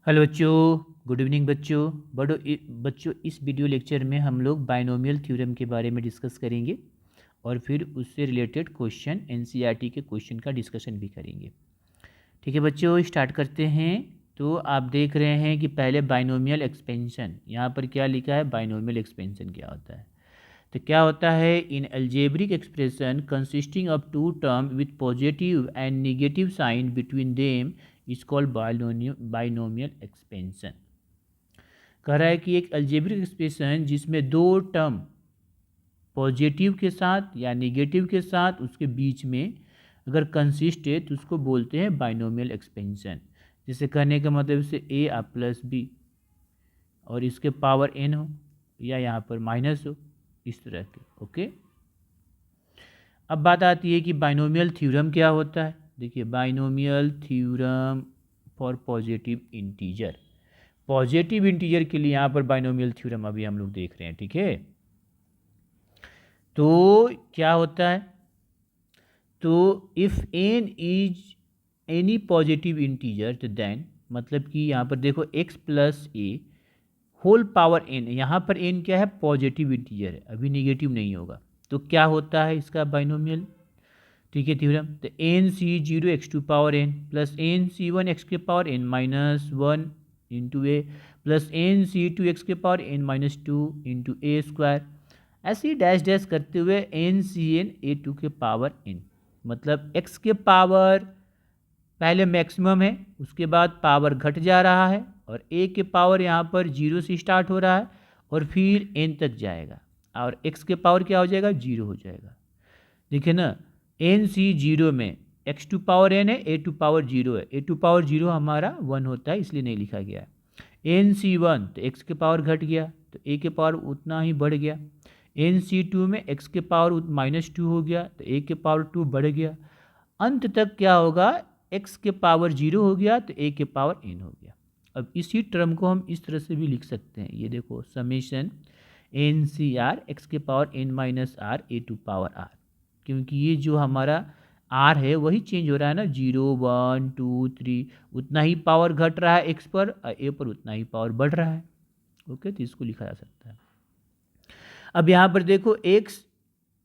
Hello बच्चों, good evening बच्चों। बच्चों, इस वीडियो लेक्चर में हम लोग बाइनोमियल थ्योरम के बारे में डिस्कस करेंगे और फिर उससे रिलेटेड क्वेश्चन एनसीईआरटी के क्वेश्चन का डिस्कशन भी करेंगे। ठीक है बच्चों, स्टार्ट करते हैं। तो आप देख रहे हैं कि पहले बाइनोमियल एक्सपेंशन, यहाँ पर क्या लिखा है, बाइनोमियल एक्सपेंशन क्या होता है। तो क्या होता है, in algebraic expression consisting of two term with positive and negative sign between them is called binomial expansion. कह रहा है कि एक अलजेब्रिक एक्सप्रेशन जिसमें दो टर्म पॉजिटिव के साथ या नेगेटिव के साथ उसके बीच में अगर कंसिस्ट है तो उसको बोलते हैं बाइनोमियल एक्सपेंशन। जिसे कहने का मतलब से ए आ प्लस बी और इसके पावर एन हो या यहाँ पर माइनस हो, इस तरह के। ओके, अब बात आती है कि बाइनोमियल थ्योरम क्या होता है। देखिए, binomial theorem for positive integer, positive integer के लिए यहाँ पर बाइनोमियल थ्योरम अभी हम लोग देख रहे हैं। ठीक है, तो क्या होता है, तो if n is any positive integer तो देन, मतलब कि यहाँ पर देखो x plus a whole power n, यहाँ पर n क्या है, पॉजिटिव इंटीजर है, अभी नेगेटिव नहीं होगा। तो क्या होता है इसका बाइनोमियल, ठीक है, थ्योरम। तो n c zero x to power n plus n c one x के power n minus one into a plus n c two x के power n minus two into a square, ऐसे ही dash dash करते हुए n C n a to के power n. मतलब x के पावर पहले मैक्सिमम है, उसके बाद पावर घट जा रहा है और ए के पावर यहाँ पर जीरो से स्टार्ट हो रहा है और फिर एन तक जाएगा और एक्स के पावर क्या हो जाएगा, जीरो हो जाएगा। देखिए ना, एन सी जीरो में एक्स टू पावर एन है, ए टू पावर जीरो है, ए टू पावर जीरो हमारा वन होता है इसलिए नहीं लिखा गया। एन सी वन तो एक्स के पावर घट गया तो ए के पावर उतना ही बढ़ गया। एन सी टू में एक्स के पावर माइनस टू हो गया तो ए के पावर टू बढ़ गया। अंत तक क्या होगा, एक्स के पावर जीरो हो गया तो ए के पावर एन हो गया। अब इसी टर्म को हम इस तरह से भी लिख सकते हैं, ये देखो, summation n c r x के power n minus r a to power r, क्योंकि ये जो हमारा आर है वही चेंज हो रहा है ना, जीरो वन टू थ्री, उतना ही पावर घट रहा है एक्स पर, ए पर उतना ही पावर बढ़ रहा है। ओके, तो इसको लिखा जा सकता है। अब यहाँ पर देखो, x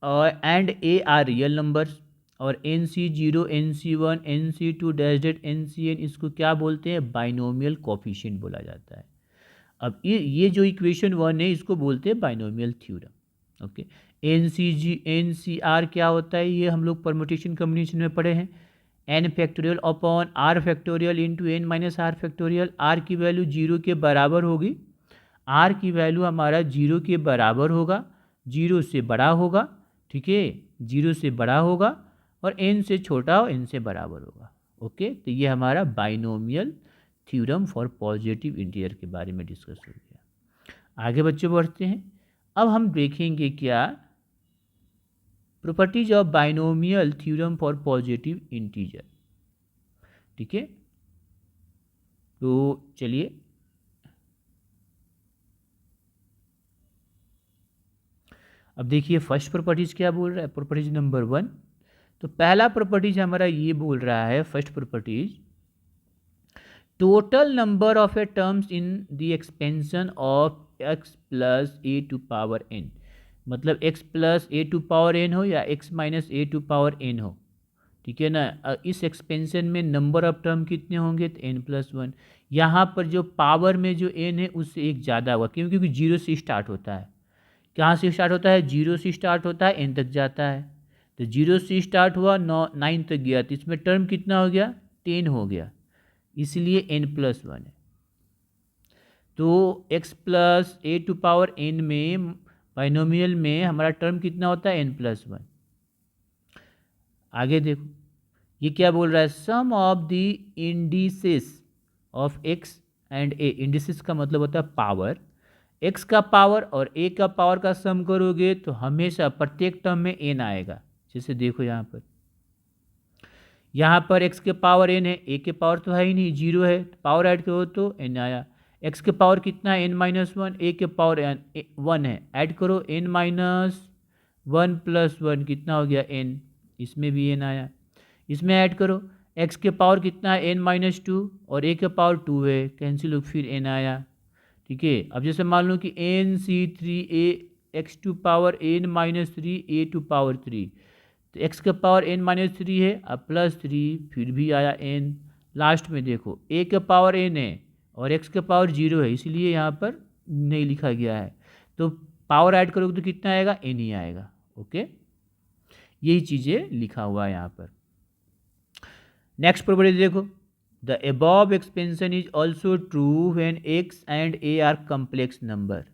and a are real numbers और n c zero n c one n c two dash डेट एन सी एन, इसको क्या बोलते हैं, बाइनोमियल कोफिशिएंट बोला जाता है। अब ये जो इक्वेशन वन है इसको बोलते हैं binomial theorem. Okay, n c g n c r क्या होता है, ये हम लोग परमुटेशन कम्बिनेशन में पढ़े हैं, n factorial upon r factorial into n minus r factorial. R की वैल्यू जीरो के बराबर होगी, आर की वैल्यू हमारा जीरो के बराबर होगा, जीरो से बड़ा होगा, ठीक है, जीरो से बड़ा होगा और एन से छोटा हो एन से बराबर होगा। ओके, तो ये हमारा binomial theorem for positive integer के बारे में डिस्कस हो गया। आगे बच्चों बढ़ते हैं। अब हम देखेंगे क्या, properties of binomial theorem for positive integer. ठीक है, तो चलिए, अब देखिए फर्स्ट प्रॉपर्टीज क्या बोल रहा है, प्रॉपर्टीज नंबर वन। तो पहला प्रॉपर्टीज हमारा ये बोल रहा है, first properties, total number of a terms in the expansion of x plus a to power n. मतलब x plus a to power n हो या x minus a to power n हो, ठीक है ना। इस एक्सपेंशन में नंबर ऑफ टर्म कितने होंगे, तो एन प्लस वन। यहाँ पर जो पावर में जो एन है उससे एक ज़्यादा हुआ, क्योंकि जीरो से स्टार्ट होता है। कहाँ से स्टार्ट होता है, जीरो से स्टार्ट होता है, एन तक जाता है। तो जीरो से स्टार्ट हुआ, नाइन तक गया, तो इसमें टर्म कितना हो गया, 10 हो गया, इसलिए एन प्लस वन है। तो x plus a to power n में बाइनोमियल में हमारा टर्म कितना होता है, एन प्लस वन। आगे देखो, ये क्या बोल रहा है, sum of the indices of x and a. Indices का मतलब होता है पावर, एक्स का पावर और ए का पावर का सम करोगे तो हमेशा प्रत्येक टर्म में एन आएगा। जैसे देखो यहाँ पर एक्स के पावर एन है, ए के पावर तो है ही नहीं, जीरो है, पावर ऐड करो तो एन आया। एक्स के पावर कितना है, एन माइनस वन, ए के पावर वन है, ऐड करो n minus one plus one कितना हो गया, एन, इसमें भी एन आया। इसमें ऐड करो, एक्स के पावर कितना है n-2 और a के पावर 2 है, कैंसिल हो फिर n आया। ठीक है, अब जैसे मान लो कि n(c)(3) a x to power n-3 a to power 3, तो x के पावर n-3 है, अब +3 फिर भी आया n। लास्ट में देखो a के पावर n है और x के पावर 0 है, इसलिए यहाँ पर नहीं लिखा गया है, तो पावर ऐड करोगे तो कितना आएगा, n ही आएगा। ओके, यही चीज़ें लिखा हुआ है यहाँ पर। नेक्स्ट प्रॉपर्टी देखो, the above expansion is also true when x and a are complex number.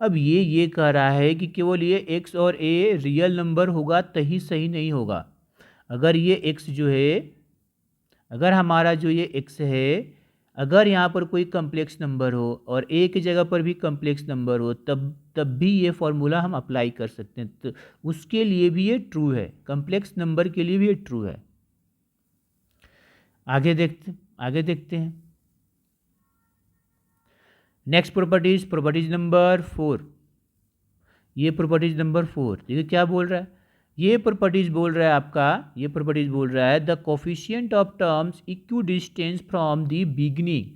अब ये कह रहा है कि केवल ये x और a रियल नंबर होगा तभी सही नहीं होगा। अगर ये x जो है, अगर हमारा जो ये x है, अगर यहाँ पर कोई कम्प्लेक्स नंबर हो और a की जगह पर भी कम्प्लेक्स नंबर हो, तब भी ये फॉर्मूला हम अप्लाई कर सकते हैं, तो उसके लिए भी ये ट्रू है, कम्प्लेक्स नंबर के लिए भी ये ट्रू है। आगे देखते हैं। Next properties number 4। ये प्रॉपर्टीज नंबर 4 देखिए क्या बोल रहा है, ये प्रॉपर्टीज बोल रहा है आपका, ये प्रॉपर्टीज बोल रहा है the coefficient of terms equidistance from the beginning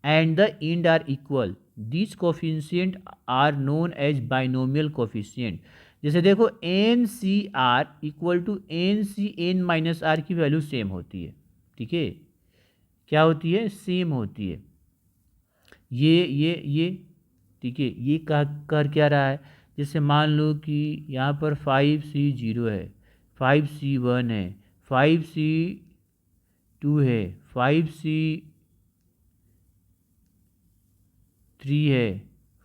and the end are equal, this coefficient are known as binomial coefficient. जैसे देखो NCR इक्वल टू NCn-R की वैल्यू सेम होती है। ठीक है, क्या होती है, सेम होती है। ये ठीक है, ये कर क्या रहा है, जैसे मान लो कि यहाँ पर 5C0 है, 5C1 है, 5C2 है, 5C3 है,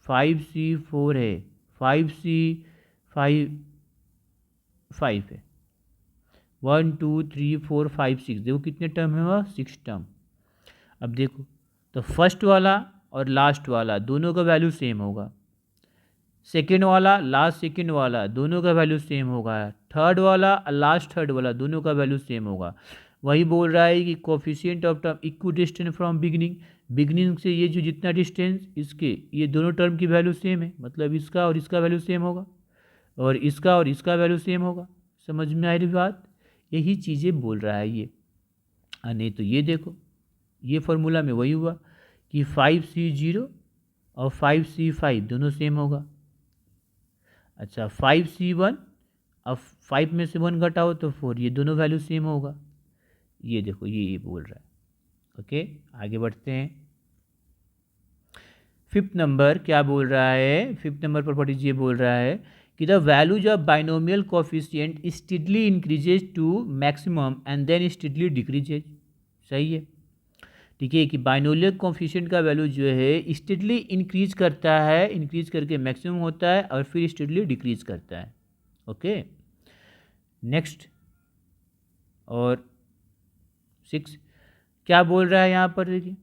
5C4 है, 5C5 है, 1 2 3 4 5 6, देखो कितने टर्म है, वह 6 टर्म। अब देखो तो फर्स्ट वाला और लास्ट वाला दोनों का वैल्यू सेम होगा, सेकेंड वाला लास्ट सेकेंड वाला दोनों का वैल्यू सेम होगा, थर्ड वाला लास्ट थर्ड वाला दोनों का वैल्यू सेम होगा। वही बोल रहा है कि coefficient of term equidistance from beginning से ये जो जितना डिस्टेंस इसके, ये दोनों टर्म की वैल्यू सेम है, मतलब इसका और इसका वैल्यू सेम होगा और इसका और इसका वैल्यू सेम होगा। समझ में आई रही बात, यही चीज़ें बोल रहा है ये। नहीं तो ये देखो, ये फॉर्मूला में वही हुआ कि 5C0 और 5C5 दोनों सेम होगा। अच्छा 5C1, अब 5 में से 1 घटाओ तो 4, ये दोनों वैल्यू सेम होगा। ये देखो ये बोल रहा है। ओके, आगे बढ़ते हैं। फिफ्थ नंबर क्या बोल रहा है, फिफ्थ नंबर प्रॉपर्टीज ये बोल रहा है कि the values of binomial coefficient steadily increases to maximum and then steadily decreases. सही है, ठीक है, कि बाइनोमियल कोफिशिएंट का वैल्यू जो है स्टेडली इंक्रीज करता है, इंक्रीज करके मैक्सिमम होता है और फिर स्टेडली डिक्रीज करता है। ओके, नेक्स्ट और 6 क्या बोल रहा है यहाँ पर, देखिए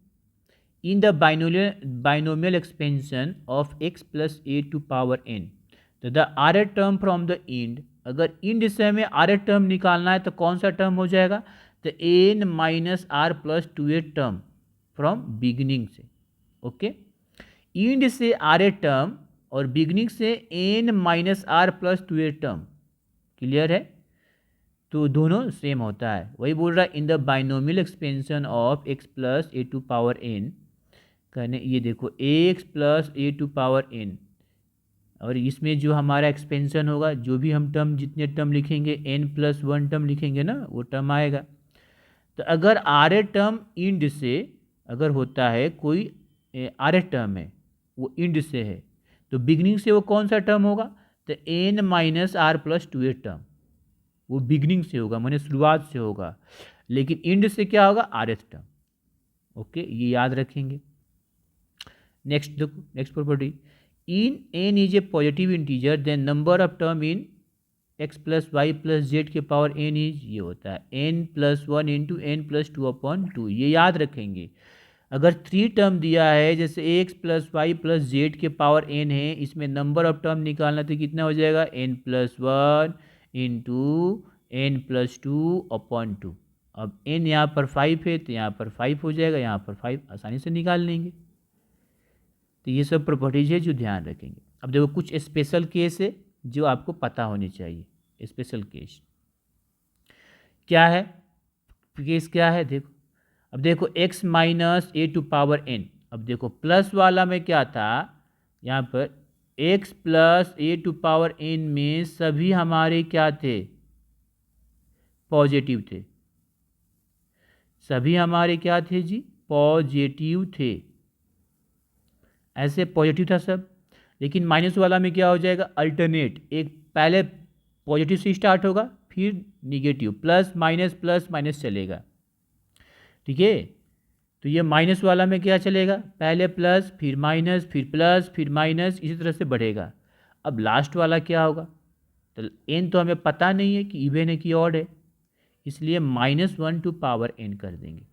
in the binomial expansion of x plus a to power n, तो the r term from the end, अगर इंड से हमें आर टर्म निकालना है तो कौन सा टर्म हो जाएगा, तो n-r plus 2a term from beginning से। ओके, इंड से आर टर्म और बिगिनिंग से n-r plus 2a term, clear है, तो दोनों सेम होता है। वही बोल रहा है in the binomial expansion of x plus a to power n, कहने ये देखो ax plus a to power n, और इसमें जो हमारा एक्सपेंशन होगा, जो भी हम टर्म जितने टर्म लिखेंगे n+1 टर्म लिखेंगे ना, वो टर्म आएगा। तो अगर आर टर्म इंड से अगर होता है, कोई आर टर्म है वो इंड से है, तो बिगनिंग से वो कौन सा टर्म होगा, तो n-r प्लस 2a टर्म, वो बिगनिंग से होगा, माने शुरुआत से होगा, लेकिन इंड से क्या होगा, आर टर्म। ओके, ये याद रखेंगे। नेक्स्ट देखो, next property, in n is a positive integer then number of term in x plus y plus z के पावर n इज, ये होता है n+1 इंटू n+2/2। ये याद रखेंगे। अगर 3 टर्म दिया है, जैसे x plus y plus z के पावर n है, इसमें नंबर ऑफ टर्म निकालना तो कितना हो जाएगा, n+1 इंटू n+2/2। अब n यहाँ पर 5 है तो यहाँ पर 5 हो जाएगा, यहाँ पर 5 आसानी से निकाल लेंगे। तो ये सब प्रॉपर्टीज है जो ध्यान रखेंगे। अब देखो कुछ स्पेशल केस है जो आपको पता होनी चाहिए। स्पेशल केस क्या है, केस क्या है देखो, अब देखो x minus a to power n, अब देखो प्लस वाला में क्या था यहाँ पर x plus a to power n में सभी हमारे क्या थे, पॉजिटिव थे, सभी हमारे क्या थे जी, पॉजिटिव थे, ऐसे पॉजिटिव था सब। लेकिन माइनस वाला में क्या हो जाएगा, अल्टरनेट, एक पहले पॉजिटिव से स्टार्ट होगा फिर निगेटिव, प्लस माइनस चलेगा, ठीक है। तो ये माइनस वाला में क्या चलेगा, पहले प्लस फिर माइनस फिर प्लस फिर माइनस, इसी तरह से बढ़ेगा। अब लास्ट वाला क्या होगा, तो एन तो हमें पता नहीं है कि इवन है कि ऑड है, इसलिए -1 टू पावर n कर देंगे।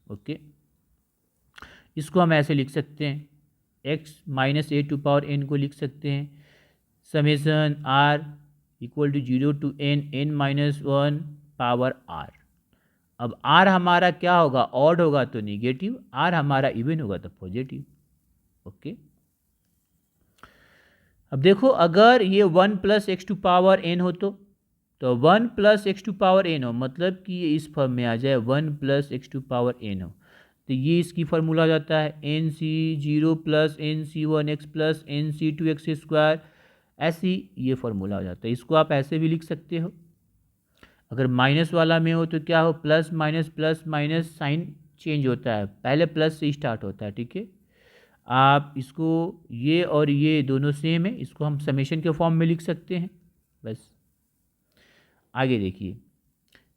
ओके, इसको हम ऐसे लिख सकते हैं, x minus a to power n को लिख सकते हैं summation r equal to 0 to n minus 1 power r। अब r हमारा क्या होगा, ऑड होगा तो निगेटिव, r हमारा इवन होगा तो पॉजिटिव। ओके, अब देखो अगर ये 1 plus x to power n हो तो 1 plus x to power n हो, मतलब कि ये इस फॉर्म में आ जाए 1 plus x to power n हो, तो ये इसकी फार्मूला आ जाता है nc0 plus nc1x plus nc2x square, ऐसी ये फार्मूला हो जाता है। इसको आप ऐसे भी लिख सकते हो, अगर माइनस वाला में हो तो क्या हो, प्लस माइनस साइन चेंज होता है, पहले प्लस से स्टार्ट होता है, ठीक है। आप इसको, ये और ये दोनों सेम है, इसको हम समेशन के फॉर्म में लिख सकते हैं। बस आगे देखिए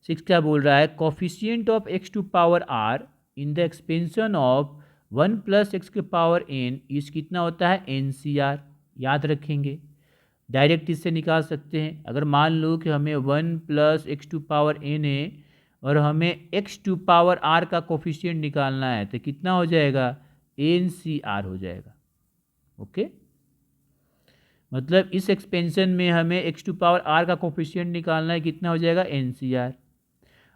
6 क्या बोल रहा है, coefficient of x to power r in the expansion of 1 plus x के पावर n इस कितना होता है, NCR, याद रखेंगे, डायरेक्ट इससे निकाल सकते हैं। अगर मान लो कि हमें 1 plus x to power n है और हमें x टू पावर r का कोफिशिएंट निकालना है तो कितना हो जाएगा, NCR हो जाएगा। ओके, मतलब इस एक्सपेंशन में हमें x टू पावर r का कोफिशिएंट निकालना है, कितना हो जाएगा, NCR।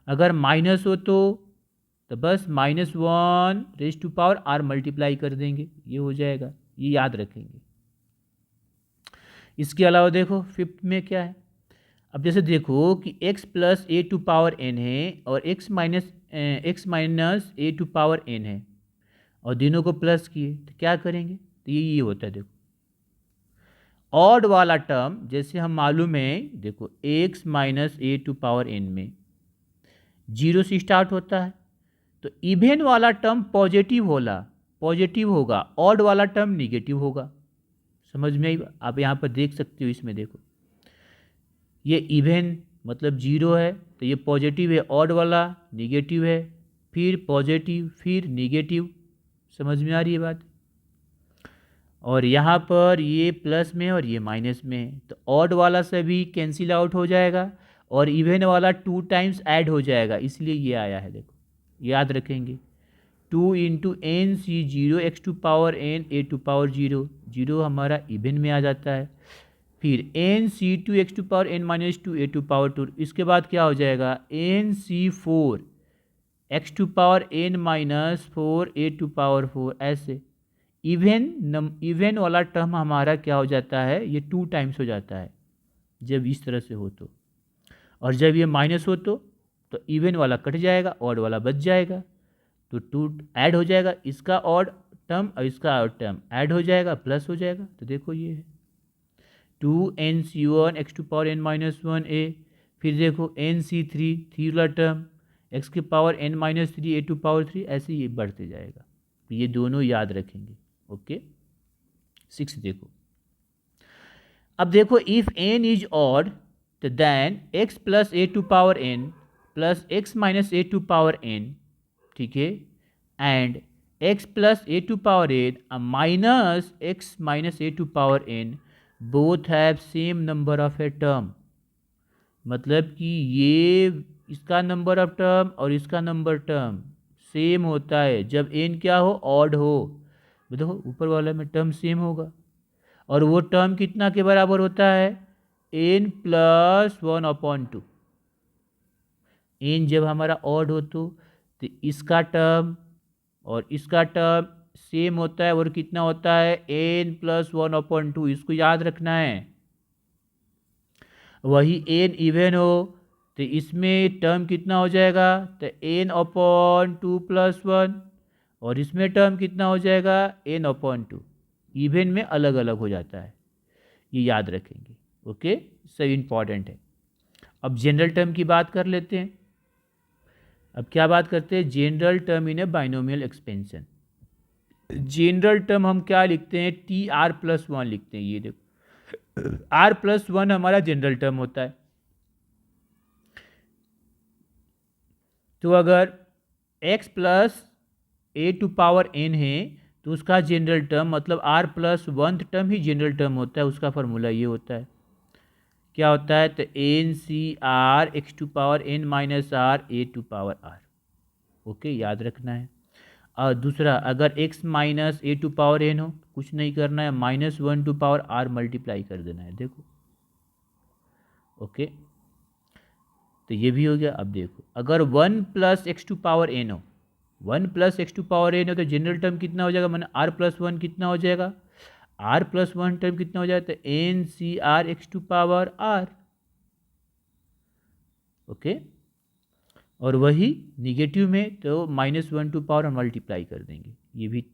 अगर माइनस हो तो बस -1 raise to power r multiply कर देंगे, ये हो जाएगा, ये याद रखेंगे। इसके अलावा देखो फिफ्थ में क्या है, अब जैसे देखो कि x plus a to power n है और x minus a to power n है और दोनों को प्लस किए तो क्या करेंगे, तो ये होता है। देखो ऑड वाला टर्म जैसे हम मालूम है, देखो x minus a to power n में 0 से स्टार्ट होता है, तो इवन वाला टर्म पॉजिटिव होगा, ऑड वाला टर्म निगेटिव होगा। समझ में आई, आप यहाँ पर देख सकते हो, इसमें देखो ये इवन मतलब 0 है तो ये पॉजिटिव है, ऑड वाला निगेटिव है, फिर पॉजिटिव फिर निगेटिव। समझ में आ रही है बात, और यहाँ पर ये प्लस में और ये माइनस में है, तो ऑड वाला से भी कैंसिल आउट हो जाएगा और इवन वाला 2 टाइम्स ऐड हो जाएगा, इसलिए ये आया है। देखो याद रखेंगे 2 into NC0 x to power n a to power 0 हमारा इवन में आ जाता है, फिर NC2 x to power n minus 2 a to power 2, इसके बाद क्या हो जाएगा NC4 x to power n minus 4 a to power 4, ऐसे इवन वाला टर्म हमारा क्या हो जाता है, ये 2 टाइम्स हो जाता है जब इस तरह से हो तो, और जब ये माइनस हो तो इवन वाला कट जाएगा, ऑड वाला बच जाएगा, तो 2 ऐड हो जाएगा, इसका ऑड टर्म और इसका ऑड टर्म ऐड हो जाएगा, प्लस हो जाएगा। तो देखो ये है 2NC1 x to power n minus 1a, फिर देखो NC3 वाला टर्म x के power n minus 3 a to power 3, ऐसे ये बढ़ते जाएगा, तो ये दोनों याद रखेंगे। ओके 6 देखो, अब देखो इफ n इज ऑड तो then x plus a to power n plus x minus a to power n, ठीक है, and x plus a to power n minus x minus a to power n both have same number of a term, मतलब कि ये इसका number of term और इसका number term same होता है जब n क्या हो, ऑड हो। देखो ऊपर वाला में टर्म सेम होगा, और वो टर्म कितना के बराबर होता है, n प्लस 1/2। n जब हमारा ऑड हो तो इसका टर्म और इसका टर्म सेम होता है, और कितना होता है, n प्लस 1/2, इसको याद रखना है। वही n इवन हो तो इसमें टर्म कितना हो जाएगा, तो n/2+1, और इसमें टर्म कितना हो जाएगा, n/2। इवन में अलग अलग हो जाता है, ये याद रखेंगे। ओके, सब इम्पॉर्टेंट है। अब जनरल टर्म की बात कर लेते हैं। अब क्या बात करते हैं, general term in A binomial expansion. General term हम क्या लिखते हैं, TR+1 लिखते हैं। ये देखो, R+1 हमारा जनरल टर्म होता है। तो अगर x प्लस a⁴n है तो उसका जनरल टर्म मतलब R+1 टर्म ही जनरल टर्म होता है। उसका फॉर्मूला ये होता है, क्या होता है, तो NCR x⁴n - R a⁴r। Okay, याद रखना है। और दूसरा, अगर x माइनस a⁴n हो, कुछ नहीं करना है, -1/r मल्टीप्लाई कर देना है। देखो, ओके, तो ये भी हो गया। अब देखो, अगर 1 + x⁴n हो, 1 + x⁴n हो तो जनरल टर्म कितना हो जाएगा, मैंने R+1 कितना हो जाएगा, R+1 टर्म कितना हो जाएगा, तो NCR x⁴r। ओके, और वही निगेटिव में तो -1/r मल्टीप्लाई कर देंगे, ये भी।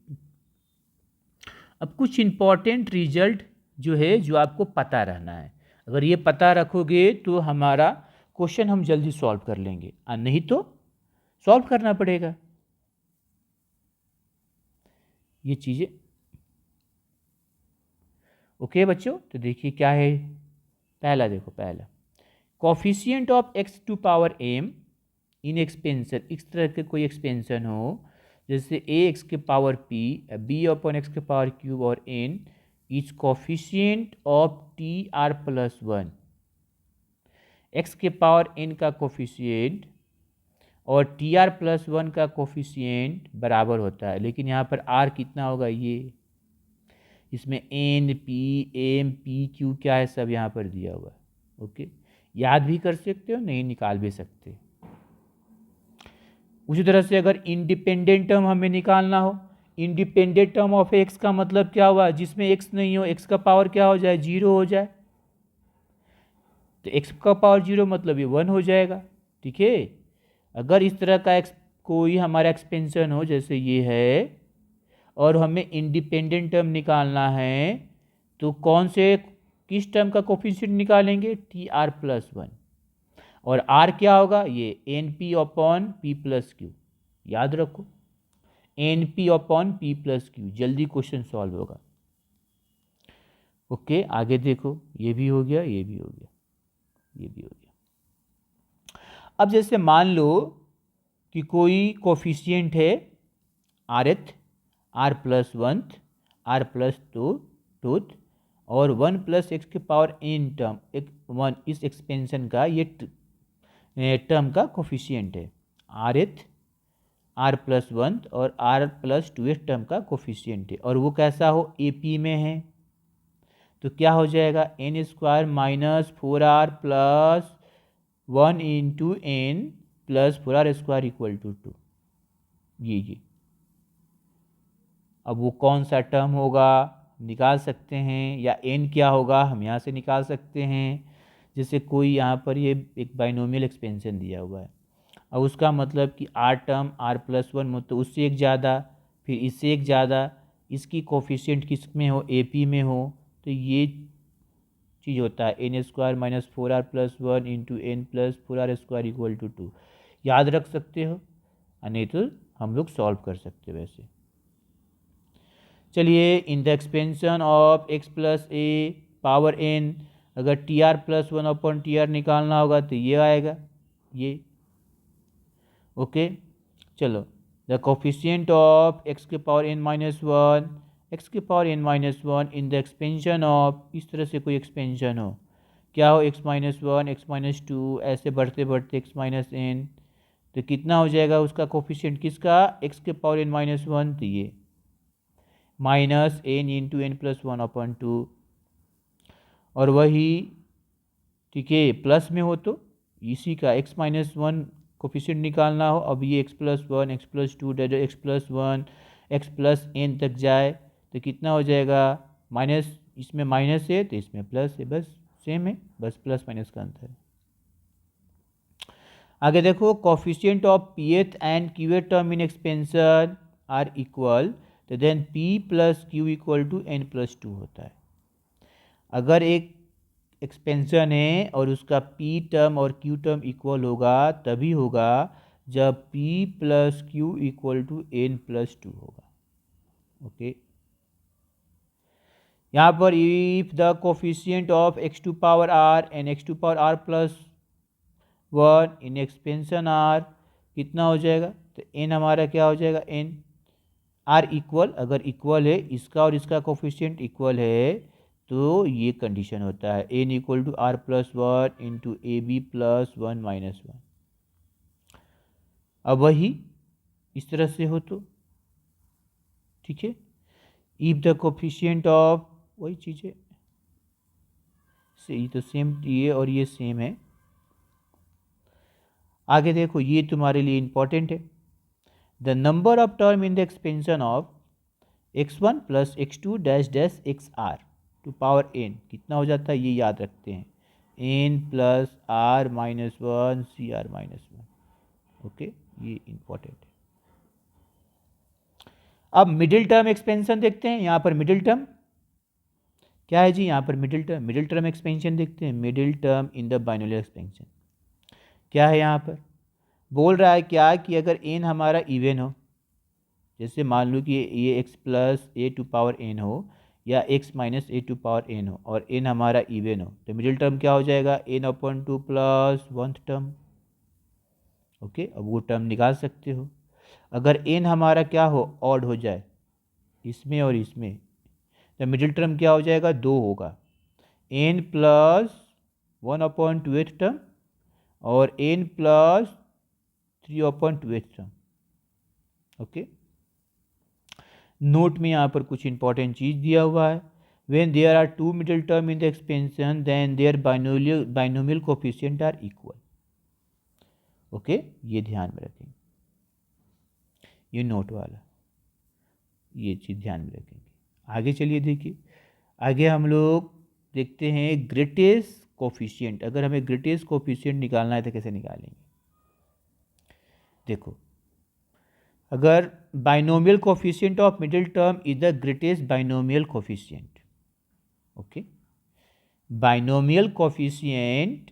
अब कुछ इंपॉर्टेंट रिजल्ट जो है, जो आपको पता रहना है। अगर ये पता रखोगे तो हमारा क्वेश्चन हम जल्दी सॉल्व कर लेंगे, और नहीं तो सॉल्व करना पड़ेगा ये चीज़ें। ओके बच्चों, तो देखिए क्या है। पहला देखो, पहला coefficient of x⁴m in expansion. इस तरह के कोई एक्सपेंशन हो, जैसे ax⁴p, b/x⁴³ और n is coefficient of TR+1। x⁴n का कोफिशिएंट और TR+1 का कोफिशिएंट बराबर होता है, लेकिन यहाँ पर r कितना होगा, ये इसमें n, p, m, p, q क्या है, सब यहाँ पर दिया हुआ है। ओके, याद भी कर सकते हो, नहीं निकाल भी सकते। उसी तरह से अगर इंडिपेंडेंट टर्म हमें निकालना हो, इंडिपेंडेंट टर्म ऑफ x का मतलब क्या हुआ, जिसमें x नहीं हो, x का पावर क्या हो जाए, 0 हो जाए। तो x का पावर 0 मतलब ये 1 हो जाएगा। ठीक है, अगर इस तरह का कोई हमारा एक्सपेंशन हो, जैसे ये है, और हमें इंडिपेंडेंट टर्म निकालना है, तो कौन से, किस टर्म का कोफिशिएंट निकालेंगे, TR+1। और r क्या होगा, ये NP/p+q। याद रखो, NP/p+q। जल्दी क्वेश्चन सॉल्व होगा। ओके, आगे देखो, ये भी हो गया, ये भी हो गया, ये भी हो गया। अब जैसे मान लो कि कोई कोफिशिएंट है rth, R+1, R+2 और 1 + x⁴n टर्म, एक 1 इस एक्सपेंशन का ये टर्म का कोफिशिएंट है। rth, R+1 और R+2 टर्म का कोफिशिएंट है, और वो कैसा हो, AP में है। तो क्या हो जाएगा, n² - 4r + 1 × n + 4r² = 2। ये अब वो कौन सा टर्म होगा निकाल सकते हैं, या n क्या होगा हम यहाँ से निकाल सकते हैं। जैसे कोई यहाँ पर ये एक बाइनोमियल एक्सपेंशन दिया हुआ है, और उसका मतलब कि r टर्म R+1 में, तो उससे एक ज़्यादा, फिर इससे एक ज़्यादा, इसकी कोफिशिएंट किस में हो, AP में हो, तो ये चीज़ होता है n² - 4r + 1 × n + 4r² = 2। याद रख सकते हो, नहीं तो हम लोग सॉल्व कर सकते हो वैसे। चलिए, इन the expansion of x + a⁴n, अगर TR+1/TR निकालना होगा तो ये आएगा, ये। ओके, चलो, the coefficient of x⁴n - 1, x⁴n - 1 in the expansion of, इस तरह से कोई एक्सपेंशन हो, क्या हो, x - 1, x - 2, ऐसे बढ़ते बढ़ते x - n, तो कितना हो जाएगा उसका कोफिशिएंट, किसका, x⁴n - 1, तो ये -n × n + 1/2। और वही, ठीक है, प्लस में हो तो इसी का x - 1 कोफिशिएंट निकालना हो, अब ये x + 1, x + 2, x + 1, x + n तक जाए तो कितना हो जाएगा, माइनस, इसमें माइनस है तो इसमें प्लस है, बस सेम है, बस प्लस माइनस का अंतर है। आगे देखो coefficient of pth and qth term in expansion are equal, तो then p plus q equal to n plus 2 होता है। अगर एक एक्सपेंशन है और उसका p टर्म और q टर्म इक्वल होगा तभी होगा जब p plus q equal to n plus 2 होगा। ओके, यहाँ पर if the coefficient of x to power r and x to power r plus 1 in expansion r कितना हो जाएगा, तो n हमारा क्या हो जाएगा, n r इक्वल, अगर इक्वल है इसका और इसका कोफिशिएंट इक्वल है तो ये कंडीशन होता है n equal to r plus 1 into a b plus 1 minus 1। अब वही इस तरह से हो तो ठीक है, इफ द कोफिशिएंट ऑफ, वही चीज़ है, ये तो सेम, ये और ये सेम है। आगे देखो ये तुम्हारे लिए इंपॉर्टेंट है, the number of term in the expansion of x1 plus x2 dash dash x r to power n कितना हो जाता है, ये याद रखते हैं, n plus r minus 1 C r minus 1। Okay, ये इंपॉर्टेंट है। अब मिडिल टर्म एक्सपेंशन देखते हैं। यहाँ पर मिडिल टर्म क्या है जी, यहाँ पर मिडिल टर्म एक्सपेंशन देखते हैं। Middle term in the binomial expansion क्या है, यहाँ पर बोल रहा है क्या कि अगर n हमारा इवन हो, जैसे मान लो कि ये x plus a to power n हो या x minus a to power n हो और n हमारा इवन हो, तो मिडिल टर्म क्या हो जाएगा, n upon 2 plus 1th term. Okay, अब वो टर्म निकाल सकते हो। अगर n हमारा क्या हो, ऑड हो जाए इसमें और इसमें, तो मिडिल टर्म क्या हो जाएगा, 2 होगा, n plus 1 upon 2th term और n plus 3 upon 2th term. Okay, note में यहाँ पर कुछ इंपॉर्टेंट चीज़ दिया हुआ है, when there are two middle term in the expansion then there binomial coefficient are equal. Okay, ये ध्यान में रखेंगे, ये नोट वाला, ये चीज़ ध्यान में रखेंगे। आगे चलिए देखिए, आगे हम लोग देखते हैं ग्रेटेस्ट कोफिशिएंट। अगर हमें ग्रेटेस्ट कोफिशिएंट निकालना है तो कैसे निकालेंगे, देखो, अगर binomial coefficient of middle term is the greatest binomial coefficient. Okay, binomial coefficient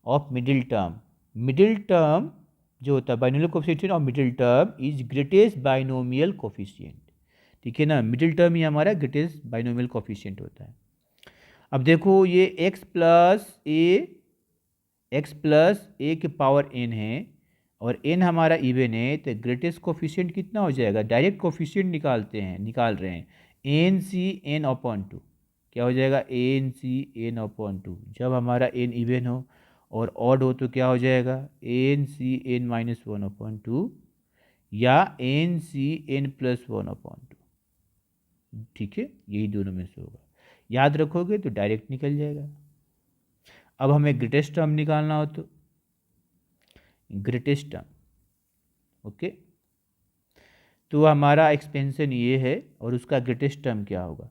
of middle term जो होता है binomial coefficient of middle term is greatest binomial coefficient. ठीक है ना, मिडिल टर्म ही हमारा ग्रेटेस्ट बाइनोमियल कोफिशिएंट होता है। अब देखो ये x प्लस ए के पावर n है और n हमारा इवन है, तो ग्रेटेस्ट कोफिशिएंट कितना हो जाएगा, डायरेक्ट कोफिशिएंट निकाल रहे हैं, एन सी एन अपॉन 2। क्या हो जाएगा, एन सी एन अपॉन 2। जब हमारा n इवन हो और ऑड हो तो क्या हो जाएगा, एन सी एन माइनस 1 अपॉन 2 या एन सी एन प्लस 1 अपॉन 2। ठीक है, यही दोनों में से होगा, याद रखोगे तो डायरेक्ट निकल जाएगा। अब हमें ग्रेटेस्ट टर्म निकालना हो तो ग्रेटेस्ट टर्म, ओके, तो हमारा एक्सपेंशन ये है और उसका ग्रेटेस्ट टर्म क्या होगा,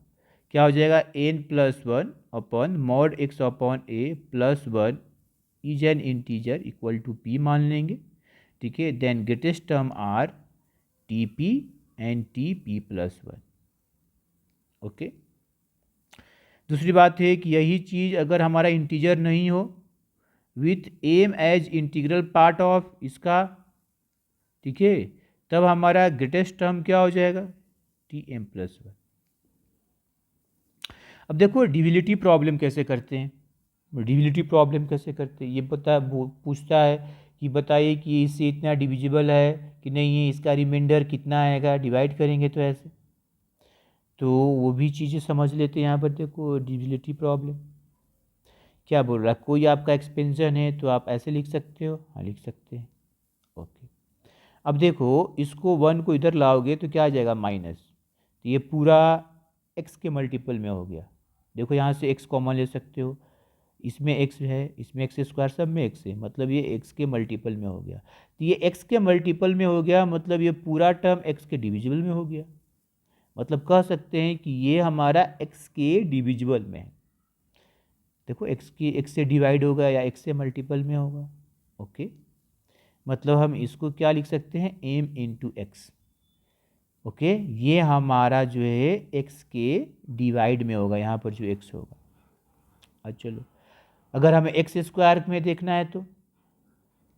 क्या हो जाएगा, n plus 1 upon mod x upon a plus 1 is an integer equal to p मान लेंगे। ठीक है, then greatest term are T p and T p plus 1। Okay, दूसरी बात है कि यही चीज़ अगर हमारा इंटीजर नहीं हो with m as integral part of इसका, ठीक है, तब हमारा ग्रेटेस्ट टर्म क्या हो जाएगा, टी एम प्लस 1। अब देखो डिविजिबिलिटी प्रॉब्लम कैसे करते हैं, ये पूछता है कि बताइए कि इससे इतना डिविजिबल है कि नहीं है, इसका रिमाइंडर कितना आएगा, डिवाइड करेंगे तो ऐसे, तो वो भी चीज़ें समझ लेते हैं। यहाँ पर देखो डिविजिबिलिटी प्रॉब्लम क्या बोल रहा है, कोई आपका एक्सपेंशन है तो आप ऐसे लिख सकते हो, हाँ लिख सकते हैं। ओके, अब देखो इसको 1 को इधर लाओगे तो क्या आ जाएगा, माइनस, तो ये पूरा x के मल्टीपल में हो गया। देखो यहाँ से x कॉमन ले सकते हो, इसमें x है, इसमें x स्क्वायर, सब में x है, मतलब ये x के मल्टीपल में हो गया। तो ये x के मल्टीपल में हो गया मतलब ये पूरा टर्म x के डिविजिबल में हो गया, मतलब कह सकते हैं कि ये हमारा x के डिविजिबल में है। देखो x से डिवाइड होगा या x से मल्टीपल में होगा। ओके, मतलब हम इसको क्या लिख सकते हैं, m इंटू एक्स। ओके, ये हमारा जो है x के डिवाइड में होगा, यहाँ पर जो x होगा। अच्छा चलो, अगर हमें एक्स स्क्वायर में देखना है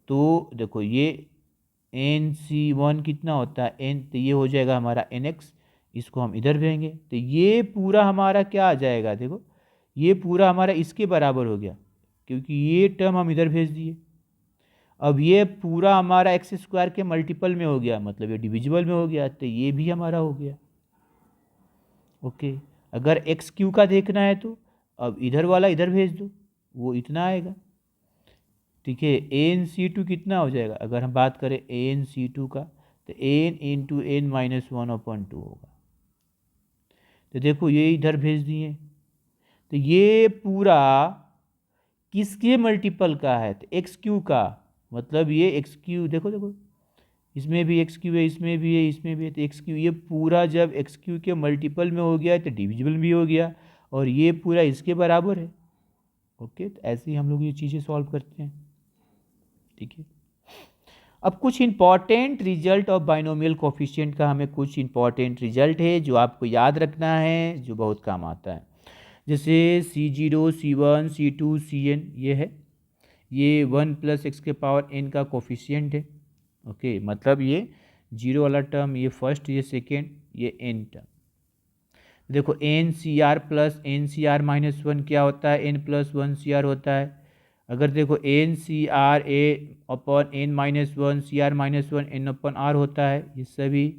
तो देखो ये NC1 कितना होता है n, तो ये हो जाएगा हमारा NX। इसको हम इधर भेजेंगे तो ये पूरा हमारा क्या आ जाएगा, देखो ये पूरा हमारा इसके बराबर हो गया, क्योंकि ये टर्म हम इधर भेज दिए। अब ये पूरा हमारा एक्स स्क्वायर के मल्टीपल में हो गया, मतलब ये डिविजिबल में हो गया, तो ये भी हमारा हो गया। ओके, अगर एक्स क्यू का देखना है तो अब इधर वाला इधर भेज दो, वो इतना आएगा। ठीक है, AN/C2 कितना हो जाएगा, अगर हम बात करें AN/C2 का, तो AN इंटू एन माइनस 1/2 होगा। तो देखो ये इधर भेज दिए, तो ये पूरा किसके मल्टीपल का है, तो एक्स क्यू का, मतलब ये एक्स क्यू, देखो देखो इसमें भी एक्स क्यू है, इसमें भी है, इसमें भी है, तो एक्स क्यू, ये पूरा जब एक्स क्यू के मल्टीपल में हो गया तो डिविजिबल भी हो गया, और ये पूरा इसके बराबर है। ओके, तो ऐसे ही हम लोग ये चीज़ें सॉल्व करते हैं। ठीक है, अब कुछ important result of binomial coefficient का हमें कुछ इंपॉर्टेंट रिजल्ट है जो आपको याद रखना है, जो बहुत काम आता है। जैसे C0, C1, C2, Cn ये है, ये 1 + x के पावर n का कोफिशिएंट है। ओके, मतलब ये जीरो वाला टर्म, ये फर्स्ट, ये सेकेंड, ये n टर्म। देखो NCr प्लस NCr-1 क्या होता है, n+1 Cr होता है। अगर देखो NCr a/n-1 Cr-1 n/r होता है, ये सभी,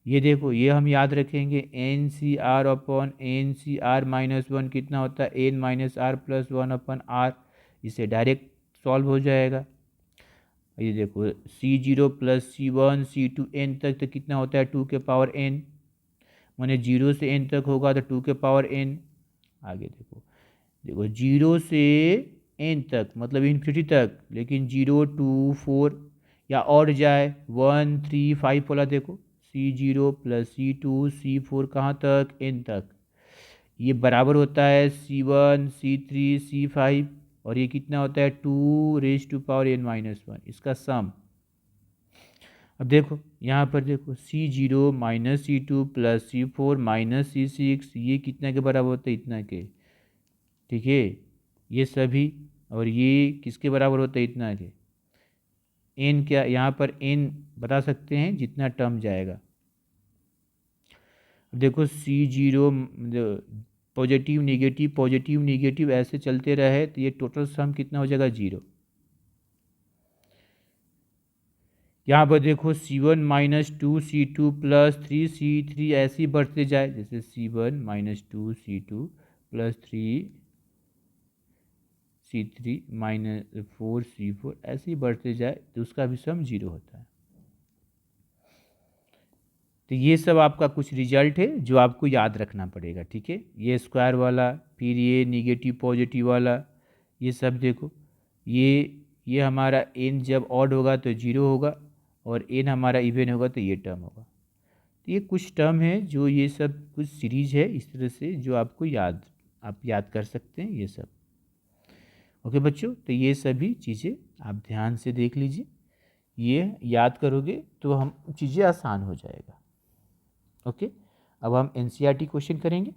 ये देखो ये हम याद रखेंगे, NCr/NCr-1 कितना होता है, n-r+1/r, इसे डायरेक्ट सॉल्व हो जाएगा। ये देखो C0 + C1 C2 n तक तो कितना होता है, 2 के पावर n, माने 0 से n तक होगा तो 2 के पावर n। आगे देखो, देखो 0 से n तक मतलब इन्फिनिटी तक, लेकिन 0 2 4 या और जाए 1 3 5 वाला, देखो C0 + C2 C4 कहाँ तक, n तक, ये बराबर होता है C1 C3 C5, और ये कितना होता है 2n-1, इसका सम। अब देखो यहाँ पर देखो C0 - C2 + C4 - C6, ये कितना के बराबर होता है, इतना के। ठीक है, ये सभी, और ये किसके बराबर होता है, इतना के। n क्या, यहाँ पर n बता सकते हैं जितना टर्म जाएगा। अब देखो C0 पॉजिटिव नेगेटिव ऐसे चलते रहे तो ये टोटल सम कितना हो जाएगा, 0। यहाँ पर देखो C1 - 2 C2 + 3 C3 ऐसे ही बढ़ते जाए, जैसे C1 - 2 C2 + 3 C3 - 4 C4 ऐसे ही बढ़ते जाए, तो उसका भी सम 0 होता है। तो ये सब आपका कुछ रिजल्ट है जो आपको याद रखना पड़ेगा। ठीक है, ये स्क्वायर वाला, फिर ये निगेटिव पॉजिटिव वाला, ये सब देखो, ये हमारा n जब ऑड होगा तो 0 होगा, और n हमारा इवन होगा तो ये टर्म होगा। तो ये कुछ टर्म है जो, ये सब कुछ सीरीज है इस तरह से जो आपको आप याद कर सकते हैं ये सब। ओके बच्चों, तो ये सभी चीज़ें आप ध्यान से देख लीजिए, ये याद करोगे तो हम चीज़ें आसान हो जाएगा। ओके, अब हम NCERT क्वेश्चन करेंगे।